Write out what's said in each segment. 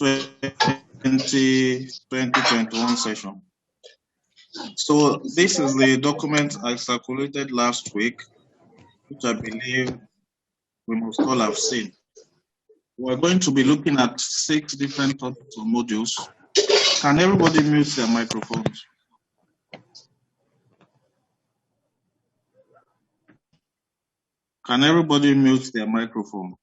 2020-2021 session. So this is the document I circulated last week, which I believe we must all have seen. We're going to be looking at 6 different topics or modules. Can everybody mute their microphones? Can everybody mute their microphone?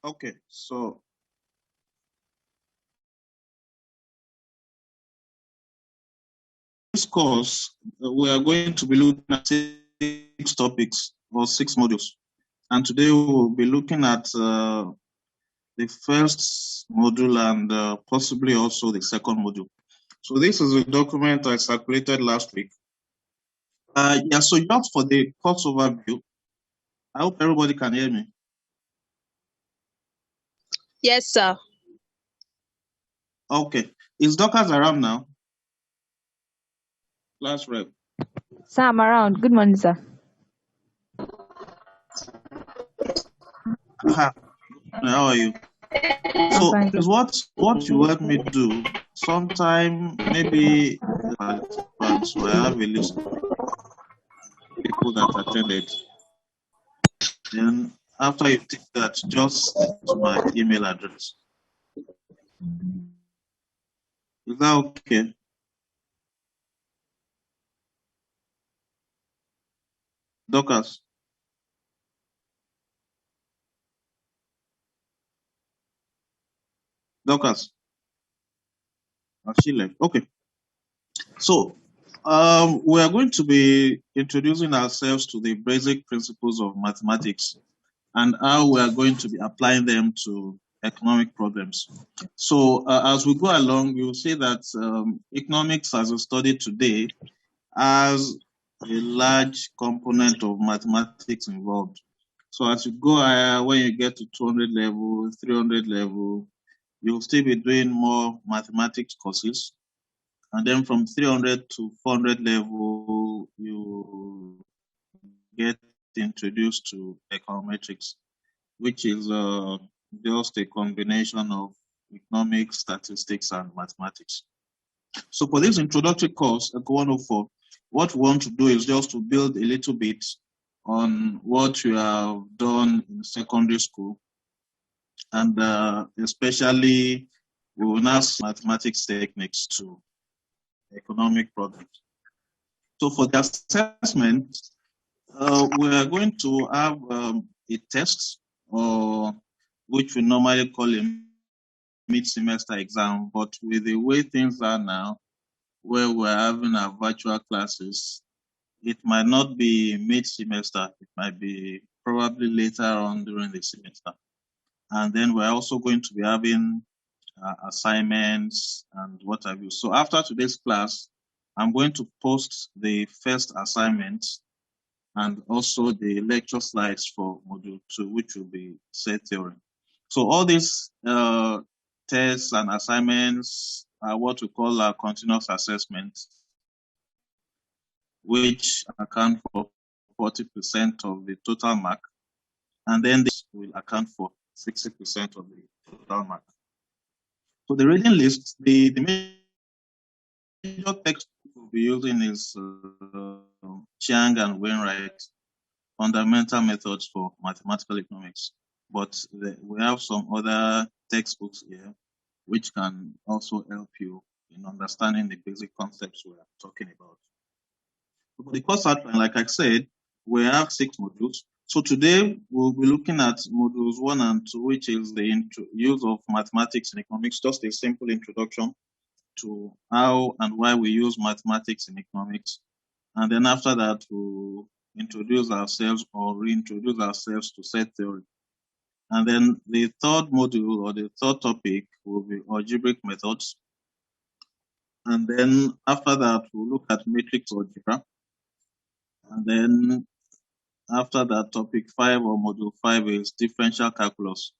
Okay, so this course, we are going to be looking at 6 topics or 6 modules. And today we will be looking at the first module and possibly also the second module. So this is a document I circulated last week. Yeah, so just for the course overview, I hope everybody can hear me. Yes, sir. Okay. Is Dorcas around now? Class rep. Sir, I'm around. Good morning, sir. How are you? So is what you want me to do, sometime maybe participants will have a list of people that attended. Then after you take that, just to my email address. Is that okay? Dorcas? Dorcas? She left. Okay. So we are going to be introducing ourselves to the basic principles of mathematics and how we are going to be applying them to economic problems. So as we go along, you'll see that economics as a study today has a large component of mathematics involved. So as you go higher, when you get to 200 level, 300 level, you'll still be doing more mathematics courses. And then from 300 to 400 level, you get introduced to econometrics, which is just a combination of economics, statistics, and mathematics. So for this introductory course, Eco104, what we want to do is just to build a little bit on what you have done in secondary school. And especially, we will now see mathematics techniques to economic problems. So for the assessment, we are going to have a test, or which we normally call a mid-semester exam, but with the way things are now, where we're having our virtual classes, it might not be mid-semester, it might be probably later on during the semester. And then we're also going to be having assignments and what have you. So after today's class, I'm going to post the first assignment and also the lecture slides for module 2, which will be set theory. So all these tests and assignments are what we call our continuous assessments, which account for 40% of the total mark, and then this will account for 60% of the total mark. So the reading list, the major text we'll be using is Chiang and Wainwright, Fundamental Methods for Mathematical Economics. But we have some other textbooks here which can also help you in understanding the basic concepts we are talking about. So for the course outline, like I said, we have 6 modules. So today we'll be looking at modules 1 and 2, which is the use of mathematics in economics, just a simple introduction. to how and why we use mathematics in economics. And then after that, we'll introduce ourselves or reintroduce ourselves to set theory. And then the third module or the third topic will be algebraic methods. And then after that, we'll look at matrix algebra. And then after that, topic 5 or module 5 is differential calculus.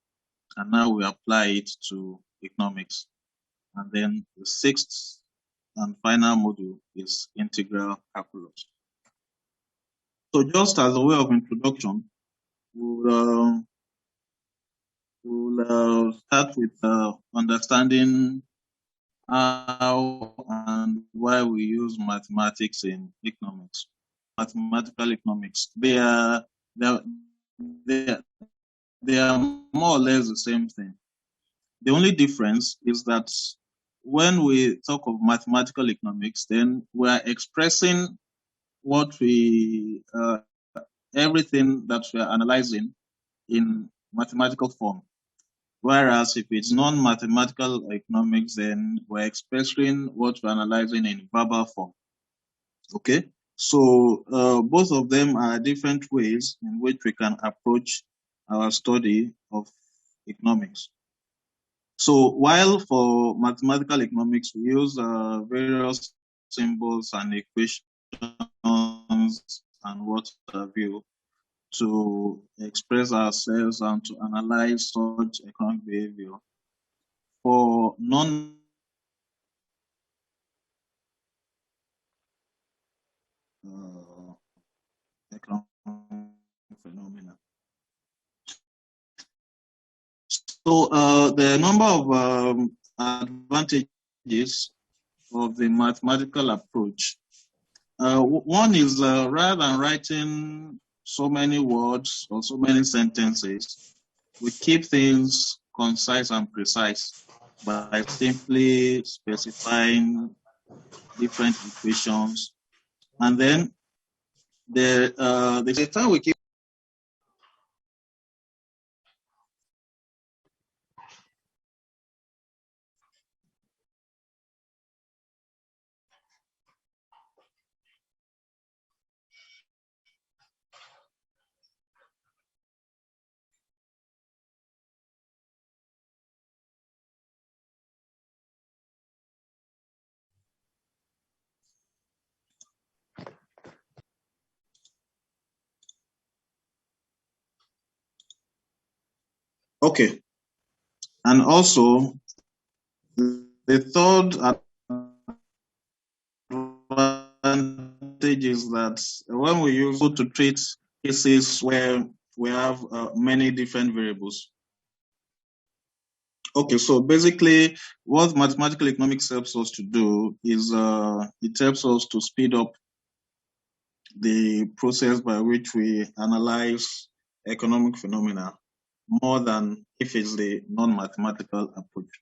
And now we apply it to economics. And then the sixth and final module is integral calculus. So just as a way of introduction, we'll start with understanding how and why we use mathematics in economics. Mathematical economics. They are more or less the same thing. The only difference is that when we talk of mathematical economics, then we are expressing what we everything that we are analyzing in mathematical form. Whereas if it's non-mathematical economics, then we're expressing what we're analyzing in verbal form. Okay, so both of them are different ways in which we can approach our study of economics. So while for mathematical economics, we use various symbols and equations and what have you to express ourselves and to analyze such economic behavior. For non economic phenomena. So there are a number of advantages of the mathematical approach. One is rather than writing so many words or so many sentences, we keep things concise and precise by simply specifying different equations. And then the time we keep. Okay. And also, the third advantage is that when we use it to treat cases where we have many different variables. Okay, so basically, what mathematical economics helps us to do is it helps us to speed up the process by which we analyze economic phenomena more than if it's the non-mathematical approach.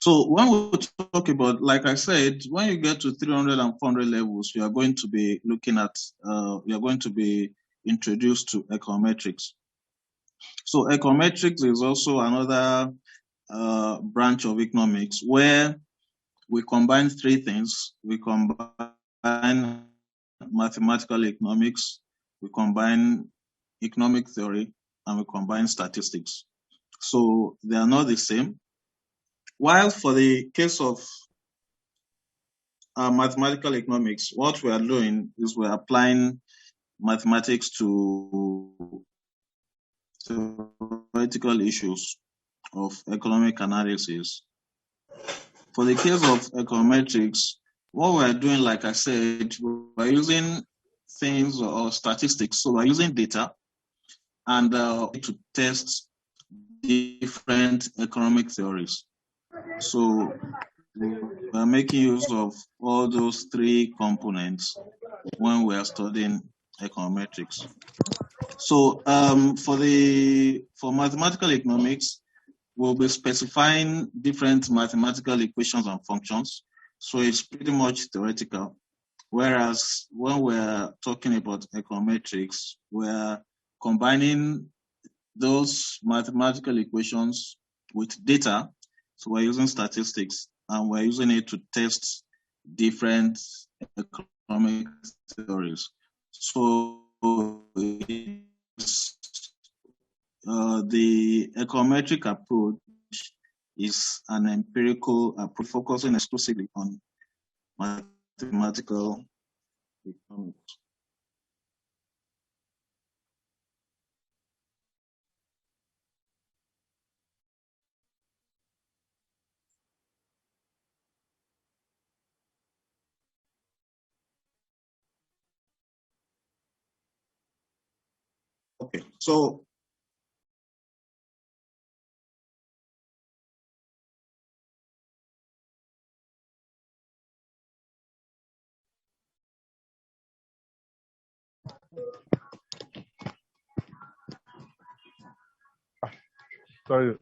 So when we talk about, like I said, when you get to 300 and 400 levels, you are going to be looking at, you are going to be introduced to econometrics. So econometrics is also another branch of economics where we combine three things. We combine mathematical economics, we combine economic theory, and we combine statistics. So they are not the same. While for the case of mathematical economics, what we are doing is we're applying mathematics to theoretical issues of economic analysis. For the case of econometrics, what we're doing, like I said, we're using things or statistics. So we're using data and to test different economic theories. So we're making use of all those three components when we are studying econometrics. So for mathematical economics, we'll be specifying different mathematical equations and functions. So it's pretty much theoretical. Whereas when we're talking about econometrics, we're combining those mathematical equations with data. So we're using statistics. and we're using it to test different economic theories. So the econometric approach is an empirical approach focusing exclusively on mathematical economics. Okay, so sorry,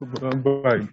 bye.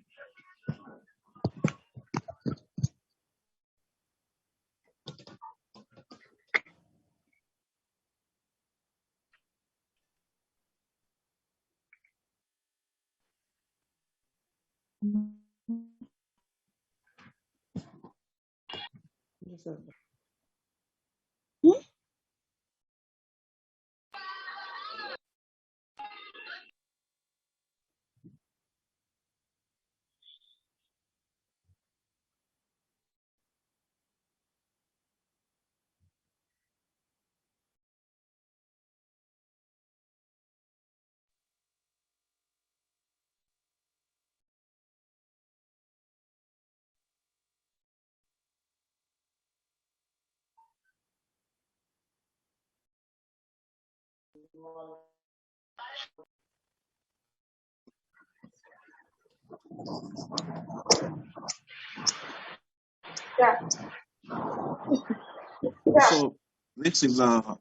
So this is the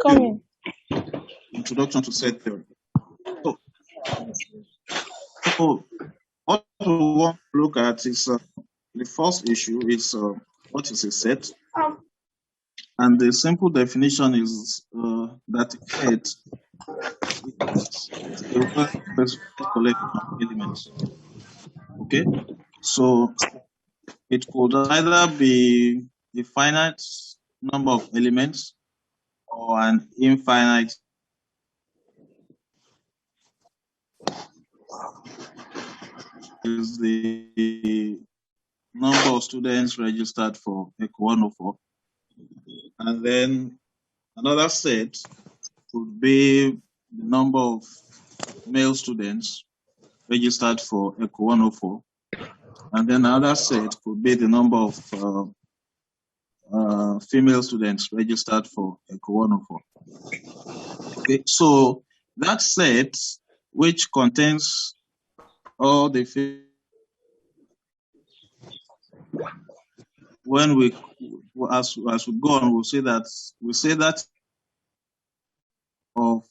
Come introduction to set theory. So what we want to look at is the first issue is what is a set, and the simple definition is that a set is a well-specified collection of elements. Okay, so it could either be a finite number of elements or an infinite is the number of students registered for Eco104. And then another set would be the number of male students registered for Eco104. And then another set could be the number of female students registered for Eco104. Okay, so that set, which contains all the when we as we go on, we'll say that of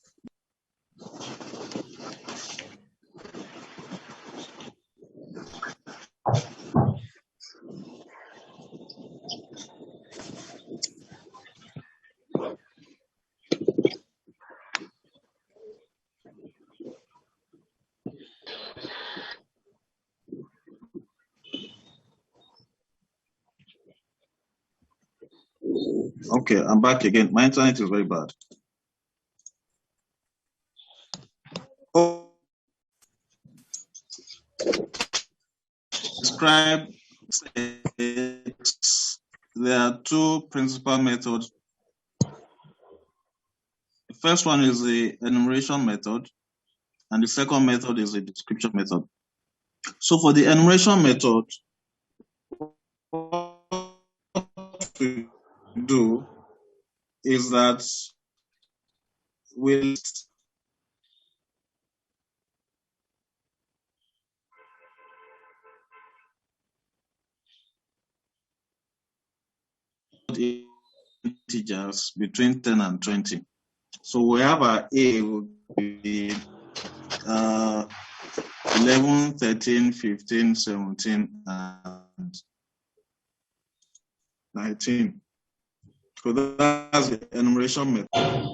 okay, I'm back again. My internet is very bad. Oh, describe sets. There are two principal methods. The first one is the enumeration method, and the second method is the description method. So for the enumeration method, what we do is that we list integers between 10 and 20. So we have our A will be 11, 13, 15, 17, and 19. So that's the enumeration method.